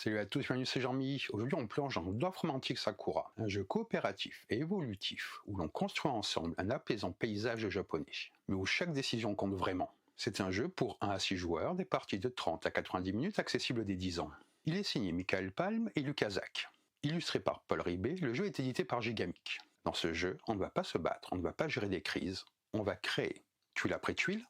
Salut à tous, bienvenue, c'est Jean-Mi. Aujourd'hui, on plonge dans Dorfromantik Sakura, un jeu coopératif et évolutif où l'on construit ensemble un apaisant paysage japonais, mais où chaque décision compte vraiment. C'est un jeu pour 1 à 6 joueurs, des parties de 30 à 90 minutes accessibles dès 10 ans. Il est signé Michael Palm et Lucas Zack. Illustré par Paul Ribé, le jeu est édité par Gigamic. Dans ce jeu, on ne va pas se battre, on ne va pas gérer des crises, on va créer, tuile après tuile.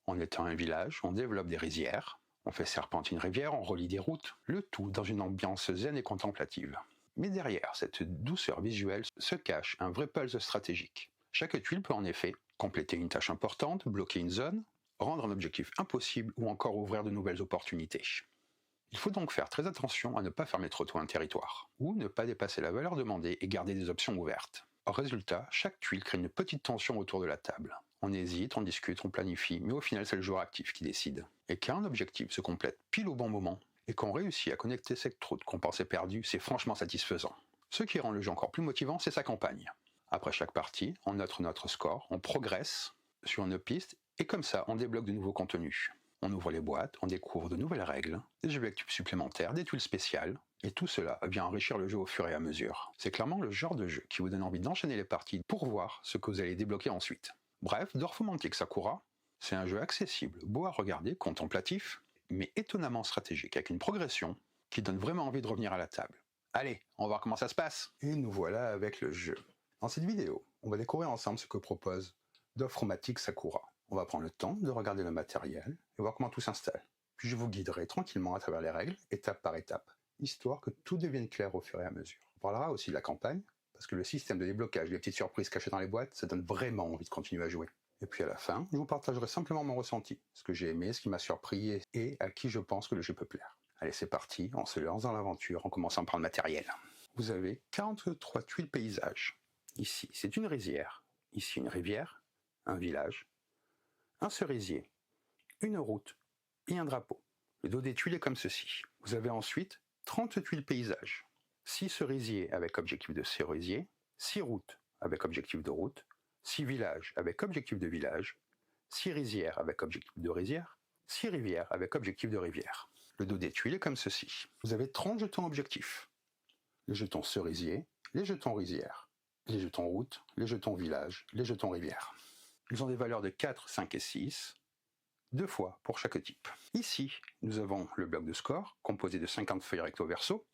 En étant un village, on développe des rizières, on fait serpenter une rivière, on relie des routes, le tout dans une ambiance zen et contemplative. Mais derrière cette douceur visuelle se cache un vrai puzzle stratégique. Chaque tuile peut en effet compléter une tâche importante, bloquer une zone, rendre un objectif impossible ou encore ouvrir de nouvelles opportunités. Il faut donc faire très attention à ne pas fermer trop tôt un territoire, ou ne pas dépasser la valeur demandée et garder des options ouvertes. Au résultat, chaque tuile crée une petite tension autour de la table. On hésite, on discute, on planifie, mais au final c'est le joueur actif qui décide. Et quand un objectif se complète pile au bon moment, et qu'on réussit à connecter cette route qu'on pensait perdue, c'est franchement satisfaisant. Ce qui rend le jeu encore plus motivant, c'est sa campagne. Après chaque partie, on note notre score, on progresse sur une piste, et comme ça, on débloque de nouveaux contenus. On ouvre les boîtes, on découvre de nouvelles règles, des objectifs supplémentaires, des tuiles spéciales, et tout cela vient enrichir le jeu au fur et à mesure. C'est clairement le genre de jeu qui vous donne envie d'enchaîner les parties pour voir ce que vous allez débloquer ensuite. Bref, Dorfromantik Sakura, c'est un jeu accessible, beau à regarder, contemplatif, mais étonnamment stratégique, avec une progression qui donne vraiment envie de revenir à la table. Allez, on va voir comment ça se passe. Et nous voilà avec le jeu. Dans cette vidéo, on va découvrir ensemble ce que propose Dorfromantik Sakura. On va prendre le temps de regarder le matériel et voir comment tout s'installe. Puis je vous guiderai tranquillement à travers les règles, étape par étape, histoire que tout devienne clair au fur et à mesure. On parlera aussi de la campagne, parce que le système de déblocage, les petites surprises cachées dans les boîtes, ça donne vraiment envie de continuer à jouer. Et puis à la fin, je vous partagerai simplement mon ressenti, ce que j'ai aimé, ce qui m'a surpris et à qui je pense que le jeu peut plaire. Allez, c'est parti, on se lance dans l'aventure en commençant par le matériel. Vous avez 43 tuiles paysages. Ici, c'est une rizière. Ici, une rivière, un village, un cerisier, une route et un drapeau. Le dos des tuiles est comme ceci. Vous avez ensuite 30 tuiles paysages, 6 cerisiers avec objectif de cerisier, 6 routes avec objectif de route, 6 villages avec objectif de village, 6 rizières avec objectif de rizière, 6 rivières avec objectif de rivière. Le dos des tuiles est comme ceci. Vous avez 30 jetons objectifs. Les jetons cerisier, les jetons rizière, les jetons route, les jetons village, les jetons rivière. Ils ont des valeurs de 4, 5 et 6, 2 fois pour chaque type. Ici, nous avons le bloc de score, composé de 50 feuilles recto verso,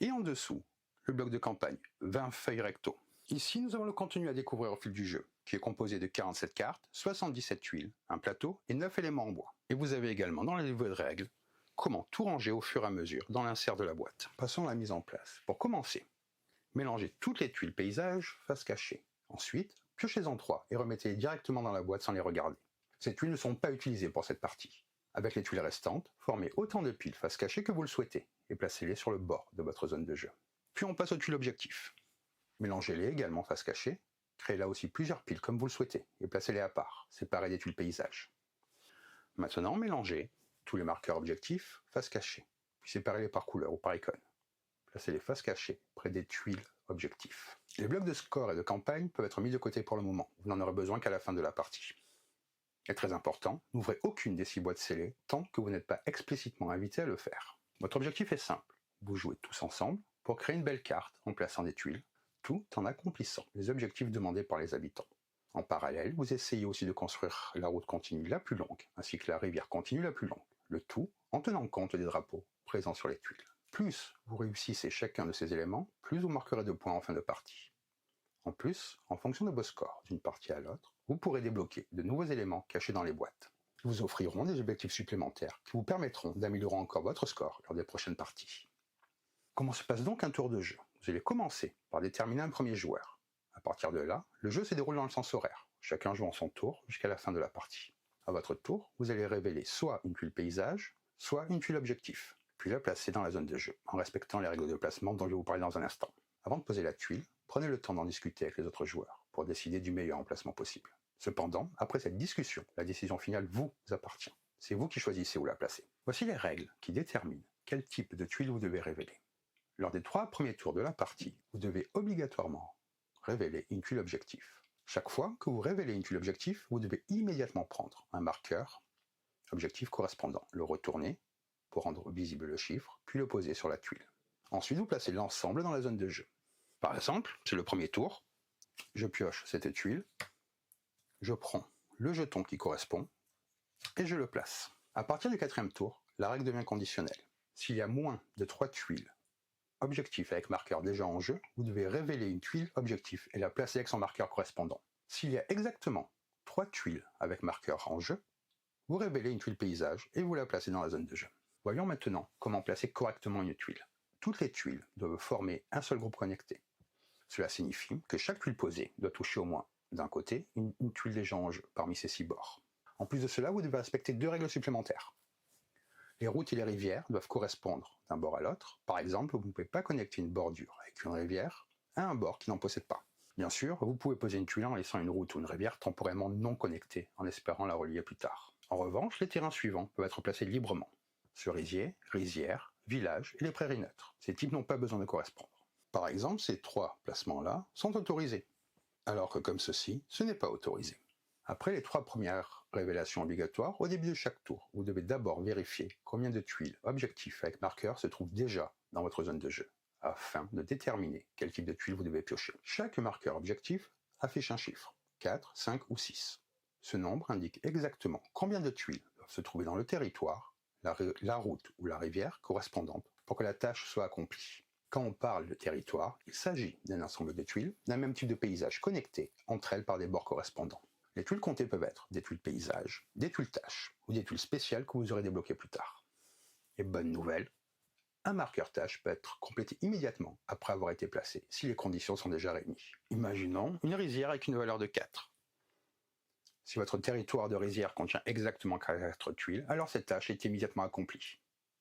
et en dessous, le bloc de campagne, 20 feuilles recto. Ici, nous avons le contenu à découvrir au fil du jeu, qui est composé de 47 cartes, 77 tuiles, un plateau et 9 éléments en bois. Et vous avez également dans les livres de règles, comment tout ranger au fur et à mesure dans l'insert de la boîte. Passons à la mise en place. Pour commencer, mélangez toutes les tuiles paysages face cachée. Ensuite, piochez-en 3 et remettez-les directement dans la boîte sans les regarder. Ces tuiles ne sont pas utilisées pour cette partie. Avec les tuiles restantes, formez autant de piles face cachée que vous le souhaitez et placez-les sur le bord de votre zone de jeu. Puis on passe aux tuiles objectifs. Mélangez-les également face cachée, créez là aussi plusieurs piles comme vous le souhaitez et placez-les à part, séparées des tuiles paysages. Maintenant, mélangez tous les marqueurs objectifs face cachée, puis séparez-les par couleur ou par icône. Placez-les face cachée près des tuiles objectifs. Les blocs de score et de campagne peuvent être mis de côté pour le moment, vous n'en aurez besoin qu'à la fin de la partie. Et très important, n'ouvrez aucune des 6 boîtes scellées tant que vous n'êtes pas explicitement invité à le faire. Votre objectif est simple, vous jouez tous ensemble pour créer une belle carte en plaçant des tuiles, tout en accomplissant les objectifs demandés par les habitants. En parallèle, vous essayez aussi de construire la route continue la plus longue, ainsi que la rivière continue la plus longue, le tout en tenant compte des drapeaux présents sur les tuiles. Plus vous réussissez chacun de ces éléments, plus vous marquerez de points en fin de partie. En plus, en fonction de vos scores d'une partie à l'autre, vous pourrez débloquer de nouveaux éléments cachés dans les boîtes. Ils vous offriront des objectifs supplémentaires qui vous permettront d'améliorer encore votre score lors des prochaines parties. Comment se passe donc un tour de jeu? Vous allez commencer par déterminer un premier joueur. À partir de là, le jeu se déroule dans le sens horaire, chacun jouant son tour jusqu'à la fin de la partie. À votre tour, vous allez révéler soit une tuile paysage, soit une tuile objectif, puis la placer dans la zone de jeu, en respectant les règles de placement dont je vais vous parler dans un instant. Avant de poser la tuile, prenez le temps d'en discuter avec les autres joueurs, pour décider du meilleur emplacement possible. Cependant, après cette discussion, la décision finale vous appartient. C'est vous qui choisissez où la placer. Voici les règles qui déterminent quel type de tuile vous devez révéler. Lors des 3 premiers tours de la partie, vous devez obligatoirement révéler une tuile objectif. Chaque fois que vous révélez une tuile objectif, vous devez immédiatement prendre un marqueur objectif correspondant, le retourner, pour rendre visible le chiffre, puis le poser sur la tuile. Ensuite, vous placez l'ensemble dans la zone de jeu. Par exemple, c'est le premier tour, je pioche cette tuile, je prends le jeton qui correspond et je le place. À partir du quatrième tour, la règle devient conditionnelle. S'il y a moins de 3 tuiles objectifs avec marqueur déjà en jeu, vous devez révéler une tuile objectif et la placer avec son marqueur correspondant. S'il y a exactement 3 tuiles avec marqueur en jeu, vous révélez une tuile paysage et vous la placez dans la zone de jeu. Voyons maintenant comment placer correctement une tuile. Toutes les tuiles doivent former un seul groupe connecté. Cela signifie que chaque tuile posée doit toucher au moins d'un côté une tuile déjà en jeu parmi ces 6 bords. En plus de cela, vous devez respecter 2 règles supplémentaires. Les routes et les rivières doivent correspondre d'un bord à l'autre. Par exemple, vous ne pouvez pas connecter une bordure avec une rivière à un bord qui n'en possède pas. Bien sûr, vous pouvez poser une tuile en laissant une route ou une rivière temporairement non connectée en espérant la relier plus tard. En revanche, les terrains suivants peuvent être placés librement. Cerisier, rizière, village et les prairies neutres. Ces types n'ont pas besoin de correspondre. Par exemple, ces 3 placements-là sont autorisés, alors que comme ceci, ce n'est pas autorisé. Après les 3 premières révélations obligatoires, au début de chaque tour, vous devez d'abord vérifier combien de tuiles objectifs avec marqueur se trouvent déjà dans votre zone de jeu, afin de déterminer quel type de tuiles vous devez piocher. Chaque marqueur objectif affiche un chiffre, 4, 5 ou 6. Ce nombre indique exactement combien de tuiles doivent se trouver dans le territoire, la route ou la rivière correspondante pour que la tâche soit accomplie. Quand on parle de territoire, il s'agit d'un ensemble de tuiles d'un même type de paysage connectées entre elles par des bords correspondants. Les tuiles comptées peuvent être des tuiles paysages, des tuiles tâches ou des tuiles spéciales que vous aurez débloquées plus tard. Et bonne nouvelle, un marqueur tâche peut être complété immédiatement après avoir été placé si les conditions sont déjà réunies. Imaginons une rizière avec une valeur de 4. Si votre territoire de rizière contient exactement 4 tuiles, alors cette tâche est immédiatement accomplie.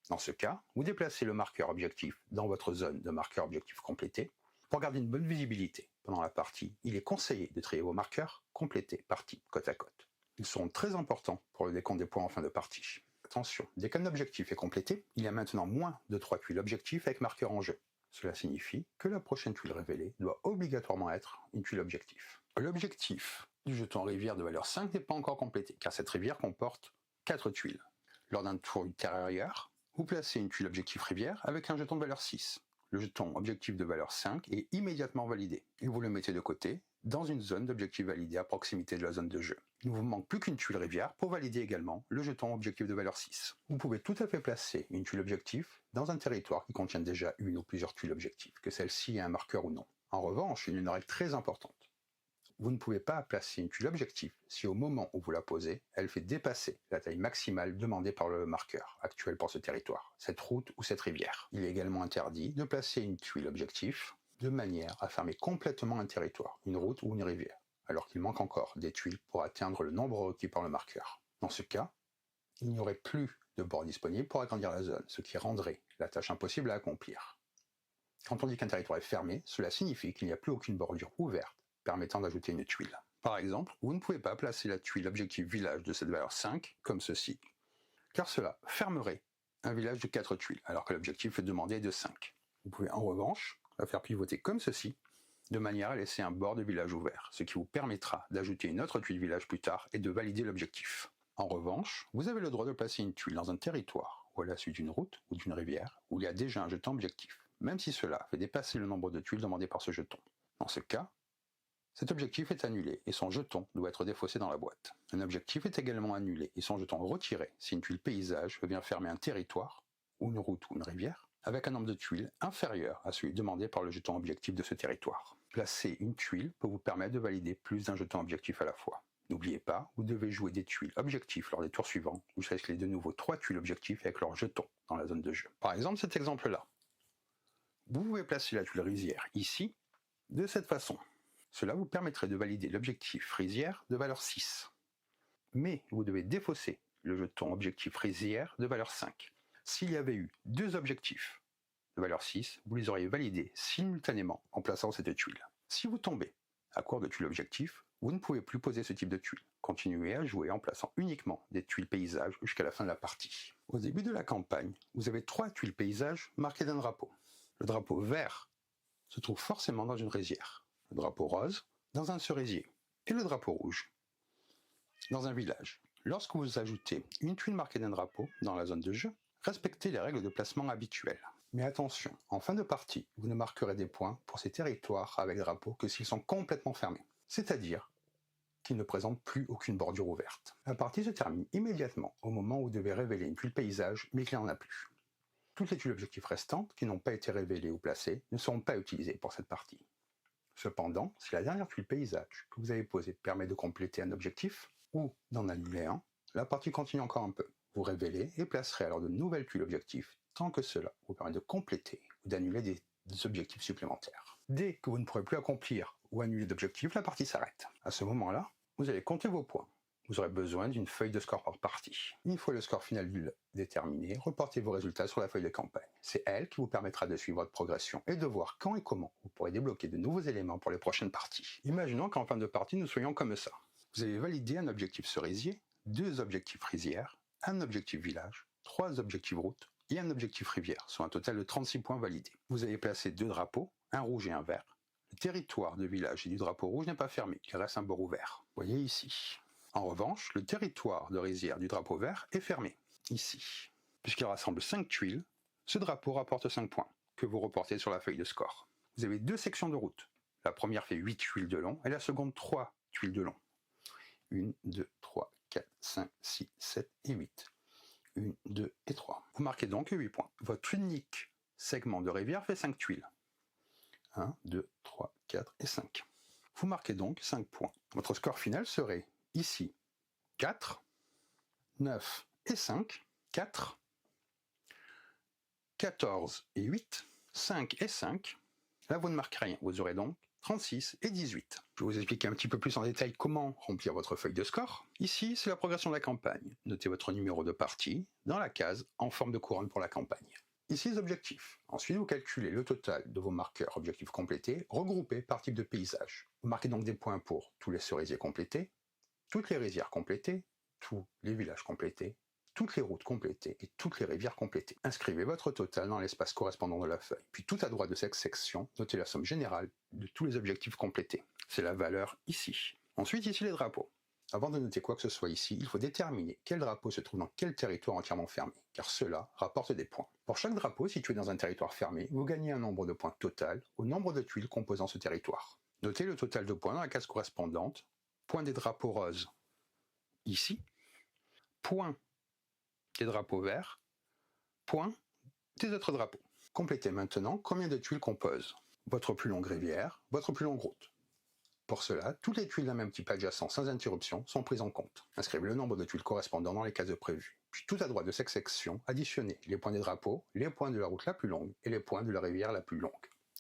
Dans ce cas, vous déplacez le marqueur objectif dans votre zone de marqueur objectif complété. Pour garder une bonne visibilité pendant la partie, il est conseillé de trier vos marqueurs complétés par type côte à côte. Ils seront très importants pour le décompte des points en fin de partie. Attention, dès qu'un objectif est complété, il y a maintenant moins de 3 tuiles objectifs avec marqueur en jeu. Cela signifie que la prochaine tuile révélée doit obligatoirement être une tuile objectif. L'objectif du jeton rivière de valeur 5 n'est pas encore complété, car cette rivière comporte 4 tuiles. Lors d'un tour ultérieur, vous placez une tuile objectif rivière avec un jeton de valeur 6. Le jeton objectif de valeur 5 est immédiatement validé, et vous le mettez de côté, dans une zone d'objectif validé à proximité de la zone de jeu. Il ne vous manque plus qu'une tuile rivière pour valider également le jeton objectif de valeur 6. Vous pouvez tout à fait placer une tuile objectif dans un territoire qui contient déjà une ou plusieurs tuiles objectives, que celle-ci ait un marqueur ou non. En revanche, il y a une règle très importante. Vous ne pouvez pas placer une tuile objectif si au moment où vous la posez, elle fait dépasser la taille maximale demandée par le marqueur actuel pour ce territoire, cette route ou cette rivière. Il est également interdit de placer une tuile objectif de manière à fermer complètement un territoire, une route ou une rivière, alors qu'il manque encore des tuiles pour atteindre le nombre requis par le marqueur. Dans ce cas, il n'y aurait plus de bords disponibles pour agrandir la zone, ce qui rendrait la tâche impossible à accomplir. Quand on dit qu'un territoire est fermé, cela signifie qu'il n'y a plus aucune bordure ouverte permettant d'ajouter une tuile. Par exemple, vous ne pouvez pas placer la tuile objectif village de cette valeur 5 comme ceci, car cela fermerait un village de 4 tuiles, alors que l'objectif demandé est de 5. Vous pouvez en revanche la faire pivoter comme ceci, de manière à laisser un bord de village ouvert, ce qui vous permettra d'ajouter une autre tuile village plus tard et de valider l'objectif. En revanche, vous avez le droit de placer une tuile dans un territoire ou à la suite d'une route ou d'une rivière où il y a déjà un jeton objectif, même si cela fait dépasser le nombre de tuiles demandées par ce jeton. Dans ce cas, cet objectif est annulé et son jeton doit être défaussé dans la boîte. Un objectif est également annulé et son jeton retiré si une tuile paysage vient fermer un territoire, ou une route ou une rivière, avec un nombre de tuiles inférieur à celui demandé par le jeton objectif de ce territoire. Placer une tuile peut vous permettre de valider plus d'un jeton objectif à la fois. N'oubliez pas, vous devez jouer des tuiles objectifs lors des tours suivants, où vous risquez de nouveau 3 tuiles objectifs avec leur jeton dans la zone de jeu. Par exemple, cet exemple-là. Vous pouvez placer la tuile rizière ici, de cette façon. Cela vous permettrait de valider l'objectif rizière de valeur 6. Mais vous devez défausser le jeton objectif rizière de valeur 5. S'il y avait eu 2 objectifs de valeur 6, vous les auriez validés simultanément en plaçant cette tuile. Si vous tombez à court de tuiles objectifs, vous ne pouvez plus poser ce type de tuile. Continuez à jouer en plaçant uniquement des tuiles paysages jusqu'à la fin de la partie. Au début de la campagne, vous avez 3 tuiles paysages marquées d'un drapeau. Le drapeau vert se trouve forcément dans une rizière. Le drapeau rose dans un cerisier et le drapeau rouge dans un village. Lorsque vous ajoutez une tuile marquée d'un drapeau dans la zone de jeu, Respectez les règles de placement habituelles. Mais attention, en fin de partie, vous ne marquerez des points pour ces territoires avec drapeau que s'ils sont complètement fermés. C'est-à-dire qu'ils ne présentent plus aucune bordure ouverte. La partie se termine immédiatement au moment où vous devez révéler une tuile paysage, mais qu'il n'y en a plus. Toutes les tuiles objectifs restantes qui n'ont pas été révélées ou placées ne seront pas utilisées pour cette partie. Cependant, si la dernière tuile paysage que vous avez posée permet de compléter un objectif, ou d'en annuler un, la partie continue encore un peu. Vous révélez et placerez alors de nouvelles tuiles objectifs tant que cela vous permet de compléter ou d'annuler des objectifs supplémentaires. Dès que vous ne pourrez plus accomplir ou annuler d'objectifs, la partie s'arrête. À ce moment-là, vous allez compter vos points. Vous aurez besoin d'une feuille de score par partie. Une fois le score final déterminé, reportez vos résultats sur la feuille de campagne. C'est elle qui vous permettra de suivre votre progression et de voir quand et comment vous pourrez débloquer de nouveaux éléments pour les prochaines parties. Imaginons qu'en fin de partie, nous soyons comme ça. Vous avez validé un objectif cerisier, 2 objectifs rizière, un objectif village, 3 objectifs route et un objectif rivière, soit un total de 36 points validés. Vous avez placé 2 drapeaux, un rouge et un vert. Le territoire de village et du drapeau rouge n'est pas fermé, il reste un bord ouvert. Vous voyez ici. En revanche, le territoire de rizière du drapeau vert est fermé, ici. Puisqu'il rassemble 5 tuiles, ce drapeau rapporte 5 points, que vous reportez sur la feuille de score. Vous avez 2 sections de route. La première fait 8 tuiles de long et la seconde 3 tuiles de long. 1, 2, 3, 4, 5, 6, 7 et 8. 1, 2 et 3. Vous marquez donc 8 points. Votre unique segment de rivière fait 5 tuiles. 1, 2, 3, 4 et 5. Vous marquez donc 5 points. Votre score final serait ici 4, 9 et 5, 4, 14 et 8, 5 et 5. Là, vous ne marquez rien. Vous aurez donc 36 et 18. Je vais vous expliquer un petit peu plus en détail comment remplir votre feuille de score. Ici, c'est la progression de la campagne. Notez votre numéro de partie dans la case en forme de couronne pour la campagne. Ici, les objectifs. Ensuite, vous calculez le total de vos marqueurs objectifs complétés, regroupés par type de paysage. Vous marquez donc des points pour tous les cerisiers complétés, toutes les rizières complétées, tous les villages complétés, toutes les routes complétées et toutes les rivières complétées. Inscrivez votre total dans l'espace correspondant de la feuille. Puis tout à droite de cette section, notez la somme générale de tous les objectifs complétés. C'est la valeur ici. Ensuite, ici les drapeaux. Avant de noter quoi que ce soit ici, il faut déterminer quel drapeau se trouve dans quel territoire entièrement fermé, car cela rapporte des points. Pour chaque drapeau situé dans un territoire fermé, vous gagnez un nombre de points total au nombre de tuiles composant ce territoire. Notez le total de points dans la case correspondante. Point des drapeaux roses ici, point des drapeaux verts, point des autres drapeaux. Complétez maintenant combien de tuiles composent votre plus longue rivière, votre plus longue route. Pour cela, toutes les tuiles d'un même type adjacent sans interruption sont prises en compte. Inscrivez le nombre de tuiles correspondant dans les cases prévues. Puis tout à droite de cette section, additionnez les points des drapeaux, les points de la route la plus longue et les points de la rivière la plus longue,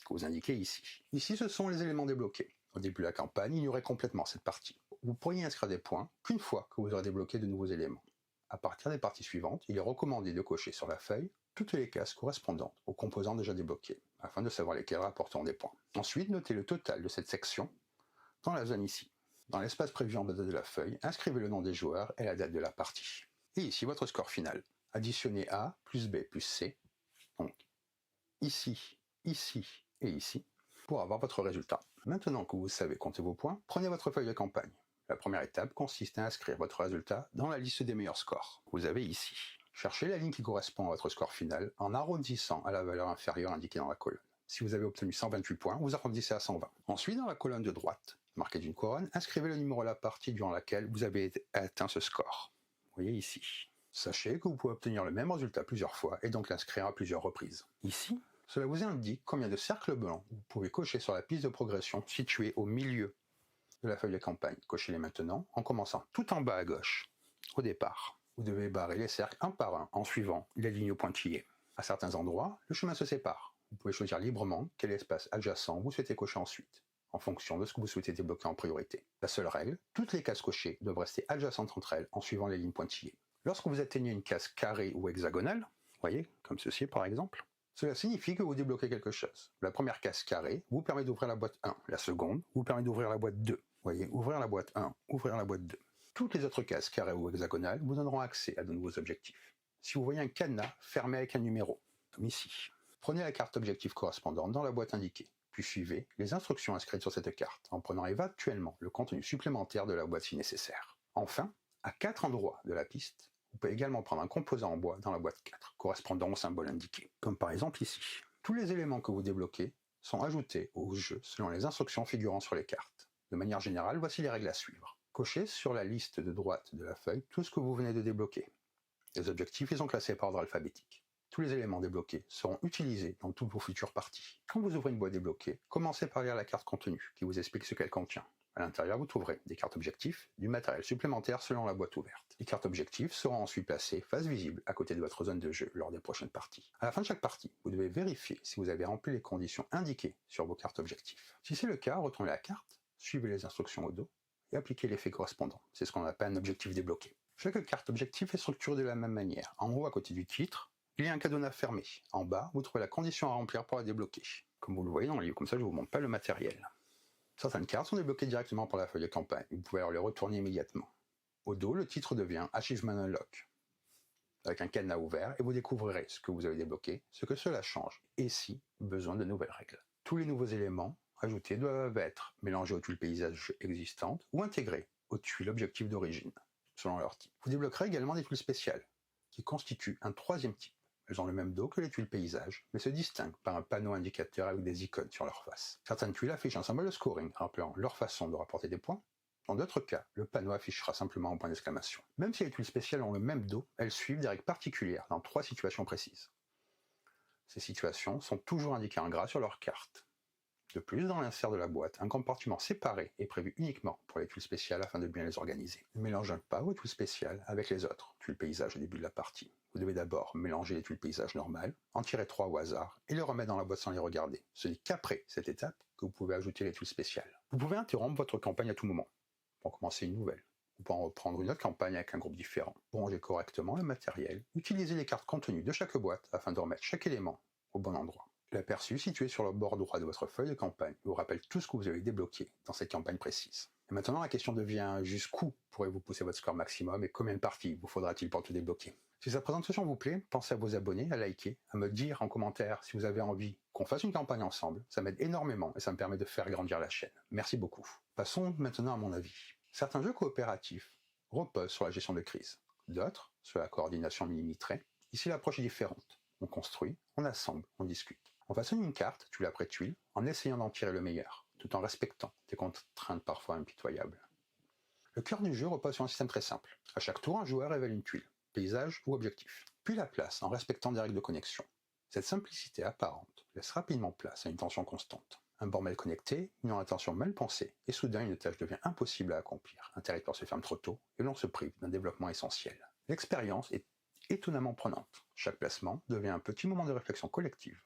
que vous indiquez ici. Ici, ce sont les éléments débloqués. Au début de la campagne, ignorez complètement cette partie. Vous pourriez inscrire des points qu'une fois que vous aurez débloqué de nouveaux éléments. À partir des parties suivantes, il est recommandé de cocher sur la feuille toutes les cases correspondantes aux composants déjà débloqués, afin de savoir lesquels rapporteront des points. Ensuite, notez le total de cette section dans la zone ici. Dans l'espace prévu en bas de la feuille, inscrivez le nom des joueurs et la date de la partie. Et ici, votre score final. Additionnez A plus B plus C, donc ici, ici et ici, pour avoir votre résultat. Maintenant que vous savez compter vos points, prenez votre feuille de campagne. La première étape consiste à inscrire votre résultat dans la liste des meilleurs scores. Vous avez ici. Cherchez la ligne qui correspond à votre score final en arrondissant à la valeur inférieure indiquée dans la colonne. Si vous avez obtenu 128 points, vous arrondissez à 120. Ensuite, dans la colonne de droite, marquée d'une couronne, inscrivez le numéro de la partie durant laquelle vous avez atteint ce score. Vous voyez ici. Sachez que vous pouvez obtenir le même résultat plusieurs fois et donc l'inscrire à plusieurs reprises. Ici, cela vous indique combien de cercles blancs vous pouvez cocher sur la piste de progression située au milieu de la feuille de campagne. Cochez-les maintenant en commençant tout en bas à gauche, au départ. Vous devez barrer les cercles un par un en suivant les lignes pointillées. À certains endroits, le chemin se sépare. Vous pouvez choisir librement quel espace adjacent vous souhaitez cocher ensuite, en fonction de ce que vous souhaitez débloquer en priorité. La seule règle, toutes les cases cochées doivent rester adjacentes entre elles en suivant les lignes pointillées. Lorsque vous atteignez une case carrée ou hexagonale, voyez, comme ceci par exemple, cela signifie que vous débloquez quelque chose. La première case carrée vous permet d'ouvrir la boîte 1. La seconde vous permet d'ouvrir la boîte 2. Voyez, ouvrir la boîte 1, ouvrir la boîte 2. Toutes les autres cases carrées ou hexagonales vous donneront accès à de nouveaux objectifs. Si vous voyez un cadenas fermé avec un numéro, comme ici, prenez la carte objectif correspondante dans la boîte indiquée, puis suivez les instructions inscrites sur cette carte, en prenant éventuellement le contenu supplémentaire de la boîte si nécessaire. Enfin, à 4 endroits de la piste, Vous pouvez également prendre un composant en bois dans la boîte 4, correspondant au symbole indiqué, comme par exemple ici. Tous les éléments que vous débloquez sont ajoutés au jeu selon les instructions figurant sur les cartes. De manière générale, voici les règles à suivre. Cochez sur la liste de droite de la feuille tout ce que vous venez de débloquer. Les objectifs, ils sont classés par ordre alphabétique. Tous les éléments débloqués seront utilisés dans toutes vos futures parties. Quand vous ouvrez une boîte débloquée, commencez par lire la carte contenue, qui vous explique ce qu'elle contient. À l'intérieur, vous trouverez des cartes objectifs, du matériel supplémentaire selon la boîte ouverte. Les cartes objectifs seront ensuite placées face visible à côté de votre zone de jeu lors des prochaines parties. À la fin de chaque partie, vous devez vérifier si vous avez rempli les conditions indiquées sur vos cartes objectifs. Si c'est le cas, retournez la carte, suivez les instructions au dos et appliquez l'effet correspondant. C'est ce qu'on appelle un objectif débloqué. Chaque carte objectif est structurée de la même manière. En haut, à côté du titre, il y a un cadenas fermé. En bas, vous trouvez la condition à remplir pour la débloquer. Comme vous le voyez dans le livre, comme ça je ne vous montre pas le matériel. Certaines cartes sont débloquées directement par la feuille de campagne. Vous pouvez alors les retourner immédiatement. Au dos, le titre devient Achievement Unlock, avec un cadenas ouvert, et vous découvrirez ce que vous avez débloqué, ce que cela change, et si besoin de nouvelles règles. Tous les nouveaux éléments ajoutés doivent être mélangés aux tuiles paysages existantes ou intégrés aux tuiles objectifs d'origine, selon leur type. Vous débloquerez également des tuiles spéciales, qui constituent un troisième type. Elles ont le même dos que les tuiles paysages, mais se distinguent par un panneau indicateur avec des icônes sur leur face. Certaines tuiles affichent un symbole de scoring, rappelant leur façon de rapporter des points. Dans d'autres cas, le panneau affichera simplement un point d'exclamation. Même si les tuiles spéciales ont le même dos, elles suivent des règles particulières dans 3 situations précises. Ces situations sont toujours indiquées en gras sur leur carte. De plus, dans l'insert de la boîte, un compartiment séparé est prévu uniquement pour les tuiles spéciales afin de bien les organiser. Ne mélangez pas vos tuiles spéciales avec les autres tuiles paysages au début de la partie. Vous devez d'abord mélanger les tuiles paysages normales, en tirer 3 au hasard et les remettre dans la boîte sans les regarder. Ce n'est qu'après cette étape que vous pouvez ajouter les tuiles spéciales. Vous pouvez interrompre votre campagne à tout moment pour commencer une nouvelle. Vous pouvez en reprendre une autre campagne avec un groupe différent. Pour ranger correctement le matériel, utilisez les cartes contenues de chaque boîte afin de remettre chaque élément au bon endroit. L'aperçu situé sur le bord droit de votre feuille de campagne vous rappelle tout ce que vous avez débloqué dans cette campagne précise. Et maintenant, la question devient jusqu'où pourrez-vous pousser votre score maximum et combien de parties vous faudra-t-il pour tout débloquer. Si cette présentation vous plaît, pensez à vous abonner, à liker, à me dire en commentaire si vous avez envie qu'on fasse une campagne ensemble. Ça m'aide énormément et ça me permet de faire grandir la chaîne. Merci beaucoup. Passons maintenant à mon avis. Certains jeux coopératifs reposent sur la gestion de crise, d'autres sur la coordination millimétrée. Ici, l'approche est différente. On construit, on assemble, on discute. On façonne une carte, tuile après tuile, en essayant d'en tirer le meilleur, tout en respectant des contraintes parfois impitoyables. Le cœur du jeu repose sur un système très simple. À chaque tour, un joueur révèle une tuile, paysage ou objectif, puis la place en respectant des règles de connexion. Cette simplicité apparente laisse rapidement place à une tension constante. Un bord mal connecté, une orientation mal pensée, et soudain une tâche devient impossible à accomplir. Un territoire se ferme trop tôt, et l'on se prive d'un développement essentiel. L'expérience est étonnamment prenante. Chaque placement devient un petit moment de réflexion collective.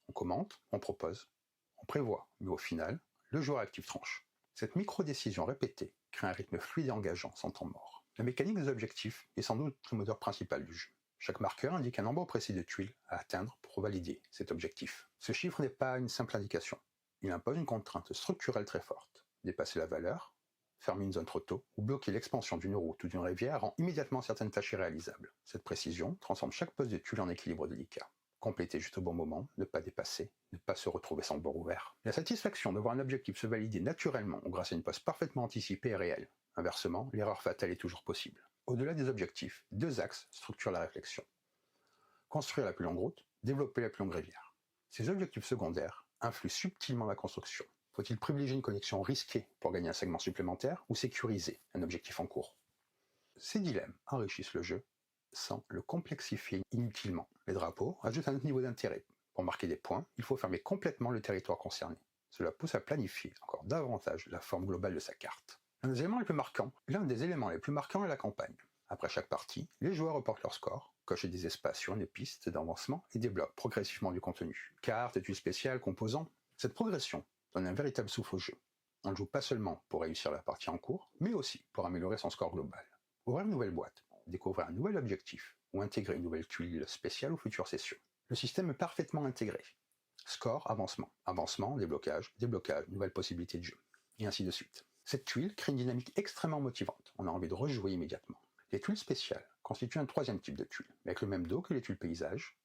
On commente, on propose, on prévoit, mais au final, le joueur actif tranche. Cette micro-décision répétée crée un rythme fluide et engageant sans temps mort. La mécanique des objectifs est sans doute le moteur principal du jeu. Chaque marqueur indique un nombre précis de tuiles à atteindre pour valider cet objectif. Ce chiffre n'est pas une simple indication. Il impose une contrainte structurelle très forte. Dépasser la valeur, fermer une zone trop tôt ou bloquer l'expansion d'une route ou d'une rivière rend immédiatement certaines tâches irréalisables. Cette précision transforme chaque poste de tuile en équilibre délicat. Compléter juste au bon moment, ne pas dépasser, ne pas se retrouver sans le bord ouvert. La satisfaction de voir un objectif se valider naturellement ou grâce à une pose parfaitement anticipée est réelle. Inversement, l'erreur fatale est toujours possible. Au-delà des objectifs, 2 axes structurent la réflexion. Construire la plus longue route, développer la plus longue rivière. Ces objectifs secondaires influent subtilement la construction. Faut-il privilégier une connexion risquée pour gagner un segment supplémentaire ou sécuriser un objectif en cours? Ces dilemmes enrichissent le jeu sans le complexifier inutilement. Les drapeaux ajoutent un autre niveau d'intérêt. Pour marquer des points, il faut fermer complètement le territoire concerné. Cela pousse à planifier encore davantage la forme globale de sa carte. L'un des éléments les plus marquants est la campagne. Après chaque partie, les joueurs reportent leur score, cochent des espaces sur une piste d'avancement et débloquent progressivement du contenu. Cartes, études spéciales, composants. Cette progression donne un véritable souffle au jeu. On ne joue pas seulement pour réussir la partie en cours, mais aussi pour améliorer son score global. Ouvrir une nouvelle boîte, découvrir un nouvel objectif ou intégrer une nouvelle tuile spéciale aux futures sessions. Le système est parfaitement intégré. Score, avancement. Avancement, déblocage, déblocage, nouvelle possibilité de jeu. Et ainsi de suite. Cette tuile crée une dynamique extrêmement motivante. On a envie de rejouer immédiatement. Les tuiles spéciales constituent un troisième type de tuile, avec le même dos que les tuiles paysages,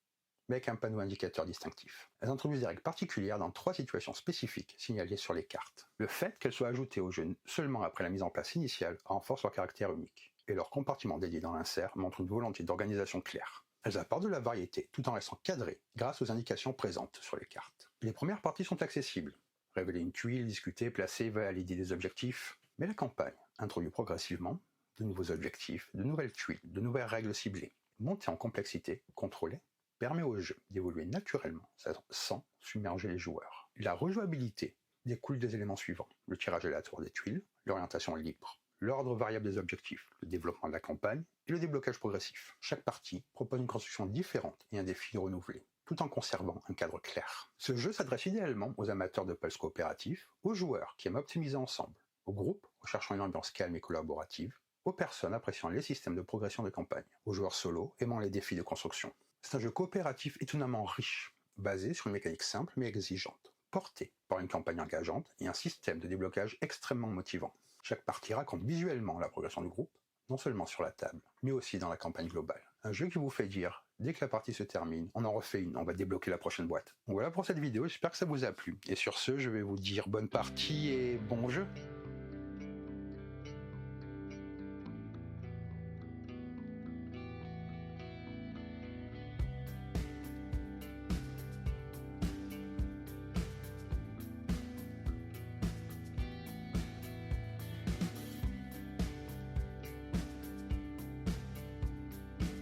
mais avec un panneau indicateur distinctif. Elles introduisent des règles particulières dans 3 situations spécifiques signalées sur les cartes. Le fait qu'elles soient ajoutées au jeu seulement après la mise en place initiale renforce leur caractère unique. et leurs compartiments dédiés dans l'insert montrent une volonté d'organisation claire. Elles apportent de la variété tout en restant cadrées grâce aux indications présentes sur les cartes. Les premières parties sont accessibles. Révéler une tuile, discuter, placer, valider des objectifs. Mais la campagne introduit progressivement de nouveaux objectifs, de nouvelles tuiles, de nouvelles règles ciblées. Monter en complexité, contrôlée, permet au jeu d'évoluer naturellement sans submerger les joueurs. La rejouabilité découle des éléments suivants: le tirage aléatoire des tuiles, l'orientation libre, l'ordre variable des objectifs, le développement de la campagne et le déblocage progressif. Chaque partie propose une construction différente et un défi renouvelé, tout en conservant un cadre clair. Ce jeu s'adresse idéalement aux amateurs de puzzles coopératifs, aux joueurs qui aiment optimiser ensemble, aux groupes recherchant une ambiance calme et collaborative, aux personnes appréciant les systèmes de progression de campagne, aux joueurs solo aimant les défis de construction. C'est un jeu coopératif étonnamment riche, basé sur une mécanique simple mais exigeante, porté par une campagne engageante et un système de déblocage extrêmement motivant. Chaque partie raconte visuellement la progression du groupe, non seulement sur la table, mais aussi dans la campagne globale. Un jeu qui vous fait dire, dès que la partie se termine, on en refait une, on va débloquer la prochaine boîte. Donc voilà pour cette vidéo, j'espère que ça vous a plu. Et sur ce, je vais vous dire bonne partie et bon jeu.